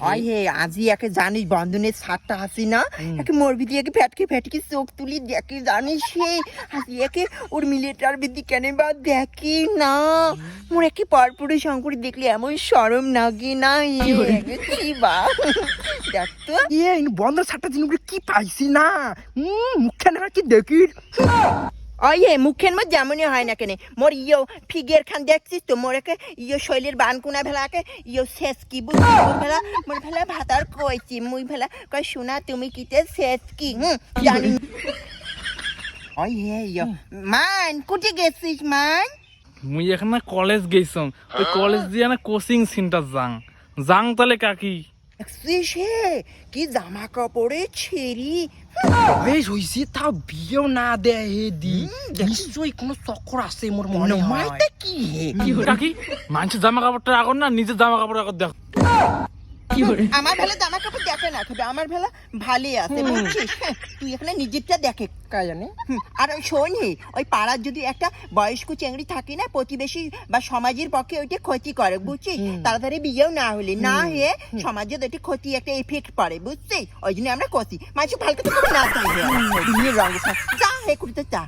ওই হে আজি একে জানিস বন্ধনের ছাড়টা আসি না একে মরবি দিয়ে ফ্যাটকে ফ্যাটকে চোখ তুলি দেখে জানিস সে হাসি একে ওর মিলেটার বিদ্যি কেন বা দেখি না মোর একে পরপুরে শঙ্করী দেখলে এমন সরম নাগে না কি বা দেখ তো বন্ধের ছাড়টা দিন কি পাইছি না মুখখান কি দেখি ওই হে মুখের মধ্যে যেমনই হয় না কেন মোর ফিগের খান দেখছিস তো মোর একে শৈলের বানকুনা ভেলাকে শেষ কি বুঝলি মোর ভেলা ভাতার কইছি মুই ভেলা কই শোনা তুমি কিতে শেষ কি জানি ওই হে মান কুটি গেছিস মান মুই এখানে কলেজ গেছং ওই কলেজ দিয়ে না কোচিং সেন্টার যাং তাহলে কাকি সে কি জামা কাপড়ে ছেড়ি বেশ হইছে তাও বিয়েও না দেয় হে দি নিশ্চয়ই কোনো চক্কর আছে মোর মনে হয় মাইতে কি হে কাকি মানুষের জামা কাপড়টা আগর না নিজের জামা কাপড় আগর দেখ আমার ভেলা জামা কাপড় দেখে না খাবে আমার ভেলা ভালোই আছে বুঝছিস তুই এখানে নিজেরটা দেখে কা জানে আর শোন হে ওই পাড়ার যদি একটা বয়স্ক চেংড়ি থাকে না প্রতিবেশী বা সমাজের পক্ষে ওইটা ক্ষতি করে বুঝছিস তাড়াতাড়ি বিয়েও না হলে না হয়ে সমাজের ওইটা ক্ষতি একটা এফেক্ট পড়ে বুঝছিস ওই জন্য আমরা ক্ষতি মানুষ ভালো কথা না চাই রঙ যা হে করতে চা